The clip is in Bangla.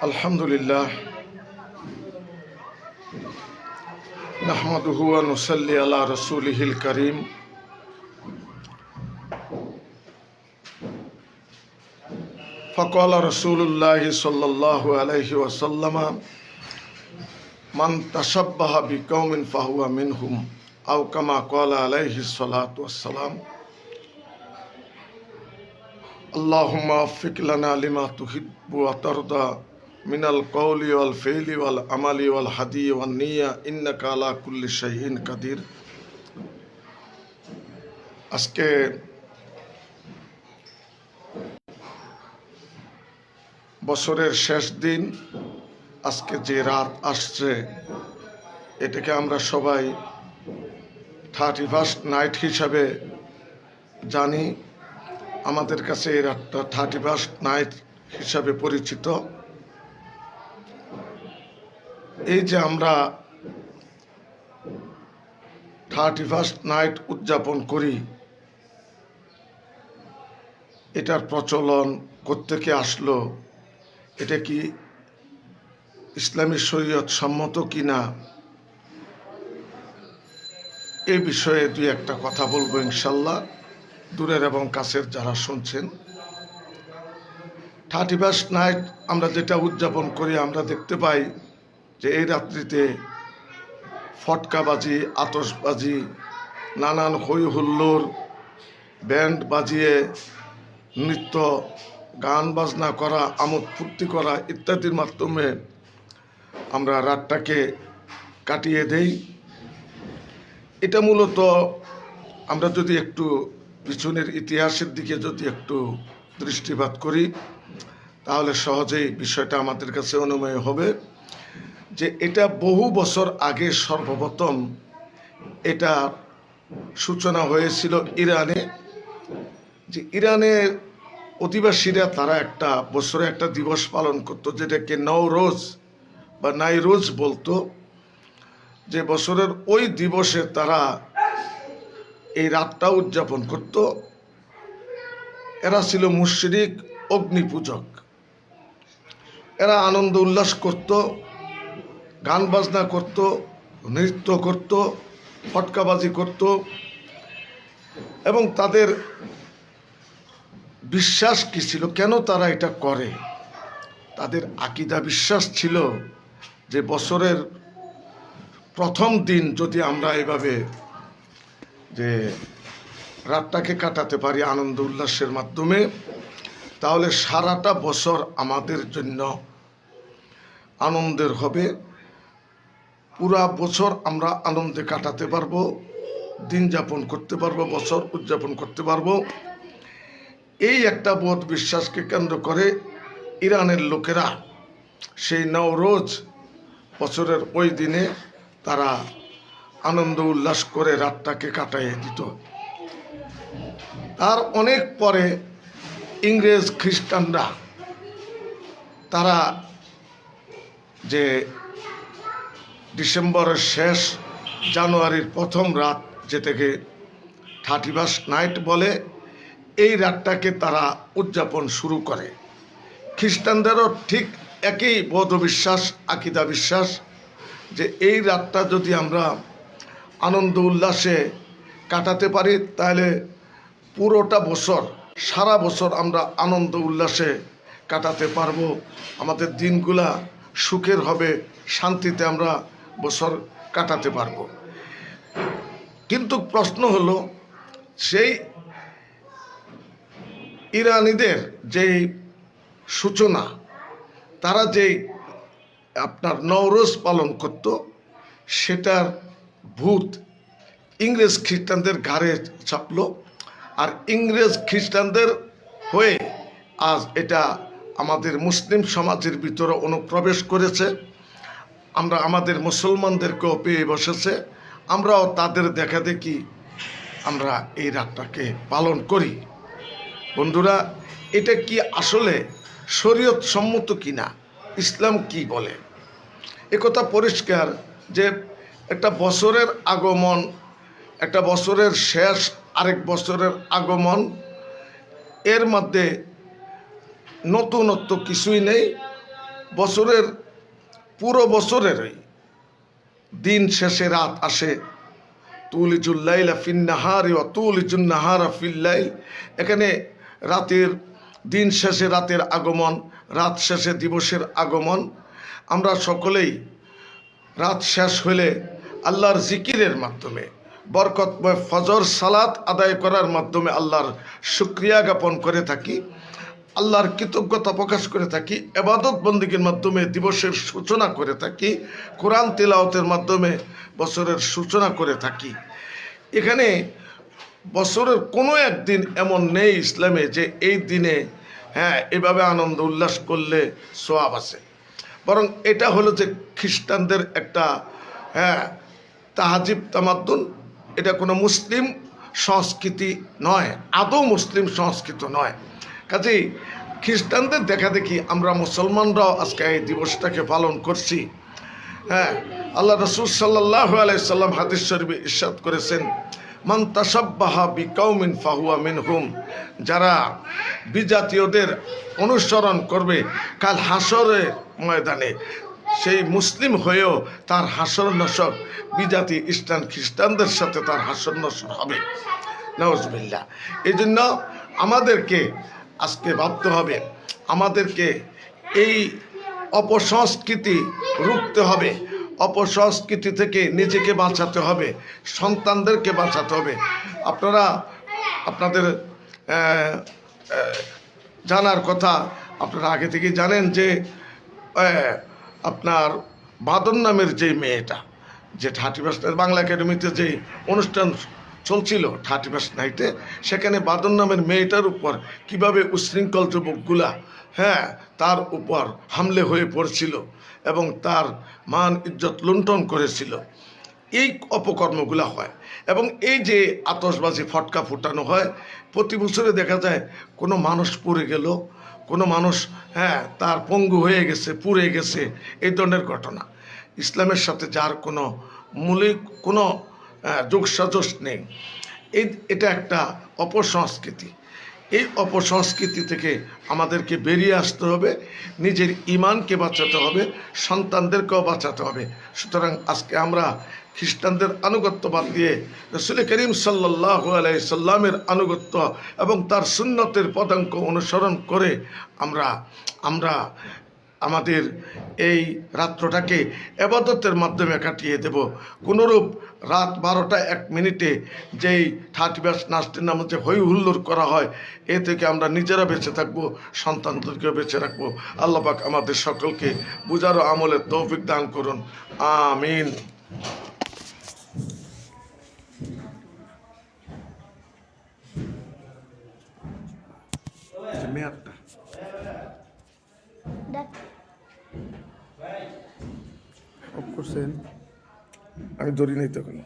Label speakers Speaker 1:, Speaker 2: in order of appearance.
Speaker 1: আলহামদুলিল্লাহ নাহমাদুহু ওয়া নুসাল্লি আলা রাসূলিহিল কারীম ফাকালা রাসূলুল্লাহি সাল্লাল্লাহু আলাইহি ওয়াসাল্লাম মান তাশাব্বাহা বিকওমিন ফাহুয়া মিনহুম আও কামা ক্বালা আলাইহিস সালাতু ওয়াসসালাম। আল্লাহুম্মা আফিক লানা লিমা তুহিব্বু ওয়া তারদা মিনাল কওলি ওয়াল ফি'লি ওয়াল আমালি ওয়াল হাদি ওয়ান নিয়া ইন্নাকা আলা কুল্লি শাইইন কাদির। আজকে বছরের শেষ দিন, আজকে যে রাত আসছে এটাকে আমরা সবাই 31st নাইট হিসাবে জানি। আমাদের কাছে এই রাতটা 31st নাইট হিসাবে পরিচিত। এই যে আমরা 31st নাইট উদযাপন করি, এটার প্রচলন কোত্থেকে আসলো, এটা কি ইসলামী শরীয়ত সম্মত কিনা, এই বিষয়ে দুই একটা কথা বলবো ইনশাল্লাহ। দূরের এবং কাছের যারা শুনছেন, 31st নাইট আমরা যেটা উদযাপন করি, আমরা দেখতে পাই যে এই রাত্রিতে ফটকাবাজি, আতশবাজি, নানান হই হুল্লোড়, ব্যান্ড বাজিয়ে নৃত্য, গান বাজনা করা, আমোদ ফুর্তি করা ইত্যাদির মাধ্যমে আমরা রাতটাকে কাটিয়ে দেই। এটা মূলত আমরা যদি একটু পিছনের ইতিহাসের দিকে যদি একটু দৃষ্টিপাত করি, তাহলে সহজেই বিষয়টা আমাদের কাছে অনুমেয় হবে যে এটা বহু বছর আগে সর্বপ্রথম এটা সূচনা হয়েছিল ইরানে। যে ইরানের অধিবাসীরা তারা একটা বছরে একটা দিবস পালন করতো, যেটাকে নওরোজ বা নাইরোজ বলতো। যে বছরের ওই দিবসে তারা এই রাতটা উদযাপন করত। এরা ছিল মুশরিক, অগ্নিপূজক। এরা আনন্দ উল্লাস করত, গান বাজনা করত, নৃত্য করত, ফটকাবাজি করত, এবং তাদের বিশ্বাস কি ছিল, কেন তারা এটা করে, তাদের আকীদা বিশ্বাস ছিল যে বছরের প্রথম দিন যদি আমরা এভাবে যে রাতটাকে কাটাতে পারি আনন্দ উল্লাসের মাধ্যমে, তাহলে সারাটা বছর আমাদের জন্য আনন্দের হবে। পুরা বছর আমরা আনন্দে কাটাতে পারবো, দিন যাপন করতে পারবো, বছর উদযাপন করতে পারবো। এই একটা বোধ বিশ্বাসকে কেন্দ্র করে ইরানের লোকেরা সেই নওরোজ বছরের ওই দিনে তারা আনন্দ উল্লাস করে রাতটাকে কাটাইয়ে দিত। তার অনেক পরে ইংরেজ খ্রিস্টানরা তারা যে ডিসেম্বরের শেষ, জানুয়ারির প্রথম রাত, যেটাকে 31st নাইট বলে, এই রাতটাকে তারা উদযাপন শুরু করে। খ্রিস্টানদেরও ঠিক একই বোধবিশ্বাস, আকীদা বিশ্বাস যে এই রাতটা যদি আমরা আনন্দ উল্লাসে কাটাতে পারি, তাহলে পুরোটা বছর, সারা বছর আমরা আনন্দ উল্লাসে কাটাতে পারবো। আমাদের দিনগুলা সুখের হবে, শান্তিতে আমরা বছর কাটাতে পারবো। কিন্তু প্রশ্ন হলো, সেই ইরানিদের যেই সূচনা, তারা যেই আপনার নওরোজ পালন করত, সেটার ভূত ইংরেজ খ্রিস্টানদের ঘাড়ে চাপলো। আর ইংরেজ খ্রিস্টানদের হয়ে আজ এটা আমাদের মুসলিম সমাজের ভিতরে অনুপ্রবেশ করেছে। আমরা আমাদের মুসলমানদেরকেও পেয়ে বসেছে। আমরাও তাদের দেখা দেখি আমরা এই রাতটাকে পালন করি। বন্ধুরা, এটা কি আসলে শরীয়ত সম্মত কিনা, ইসলাম কি বলে? একথা পরিষ্কার যে একটা বছরের আগমন, একটা বছরের শেষ, আরেক বছরের আগমন, এর মধ্যে নতুনত্ব কিছুই নেই। বছরের পুরো বছরেরই দিন শেষে রাত আসে। তুলিজুল লাইলা ফিন নাহারি ওয়া তুলিজুন নাহারা ফিল লাইল। এখানে রাতের দিন শেষে রাতের আগমন, রাত শেষে দিবসের আগমন। আমরা সকলেই রাত শেষ হলে আল্লাহর জিকিরের মাধ্যমে, বরকতময় ফজর সালাত আদায় করার মাধ্যমে আল্লাহর শুকরিয়া জ্ঞাপন করে থাকি, আল্লাহর কৃতজ্ঞতা প্রকাশ করে থাকি, ইবাদত বন্দেগীর মাধ্যমে দিবসের সূচনা করে থাকি, কোরআন তিলাওয়াতের মাধ্যমে বছরের সূচনা করে থাকি। এখানে বছরের কোনো একদিন এমন নেই ইসলামে যে এই দিনে এভাবে আনন্দ উল্লাস করলে সোয়াব আছে। বরং এটা হলো যে খ্রিস্টানদের একটা তাহাজিব তামাদ্দুন। এটা কোনো মুসলিম সংস্কৃতি নয়, আদৌ মুসলিম সংস্কৃতি নয়। কাজেই খ্রিস্টানদের দেখা দেখি আমরা মুসলমানরাও আজকে এই দিবসটাকে পালন করছি। আল্লাহ রাসূল সাল্লাল্লাহু আলাইহি সাল্লাম হাদিস শরীফে ইরশাদ করেছেন, মান তাশাব্বাহা বিকাউমিন ফাহুয়া মিনহুম। যারা বিজাতীয়দের অনুসরণ করবে কাল হাসরের ময়দানে, সেই মুসলিম হয়েও তার হাসর নসর বিজাতি ইস্টার্ন খ্রিস্টানদের সাথে তার হাসর নসর হবে। নাউজুবিল্লাহ। এই জন্য আমাদেরকে আজকে ভাবতে হবে, আমাদেরকে এই অপসংস্কৃতি রুখতে হবে, অপসংস্কৃতি থেকে নিজেকে বাঁচাতে হবে, সন্তানদেরকে বাঁচাতে হবে। আপনারা আপনাদের জানার কথা, আপনারা আগে থেকে জানেন যে আপনার বাদন নামের যে মেয়েটা, যে 31st বাংলা একাডেমিতে যে অনুষ্ঠান চলছিল 31st নাইটে, সেখানে বাদন নামের মেয়েটার উপর কিভাবে উশৃঙ্খল যুবকগুলা তার উপর হামলে হয়ে পড়ছিল এবং তার মান ইজ্জত লুণ্ঠন করেছিল। এই অপকর্মগুলো হয় এবং এই যে আতশবাজি ফটকা ফুটানো হয়, প্রতি বছরে দেখা যায় কোনো মানুষ পুড়ে গেল, কোনো মানুষ তার পঙ্গু হয়ে গেছে, পুড়ে গেছে, এই ধরনের ঘটনা। ইসলামের সাথে যার কোনো মৌলিক কোনো যোগসাজশ নেই। এটা একটা অপসংস্কৃতি। এই অপসংস্কৃতি থেকে আমাদেরকে বেরিয়ে আসতে হবে, নিজের ঈমানকে বাঁচাতে হবে, সন্তানদেরকেও বাঁচাতে হবে। সুতরাং আজকে আমরা খ্রিস্টানদের আনুগত্য বাদ দিয়ে রাসূল করিম সাল্লাল্লাহু আলাইহি সাল্লামের আনুগত্য এবং তার সুন্নতের পদাঙ্ক অনুসরণ করে আমরা আমাদের এই রাত্রটাকে ইবাদতের মাধ্যমে কাটিয়ে দেব। কোনোরূপ রাত 12টা 1 মিনিটে যেই 31st নাস্টের নামে যে হই হুল্লোড় করা হয়, এ থেকে আমরা নিজেরা বেঁচে থাকবো, সন্তানদেরকেও বেঁচে রাখবো। আল্লাহ পাক আমাদের সকলকে বুঝার ও আমলের তৌফিক দান করুন, আমিন। মেয়াদটা অফ করছেন, আমি ধরি নাই তখন।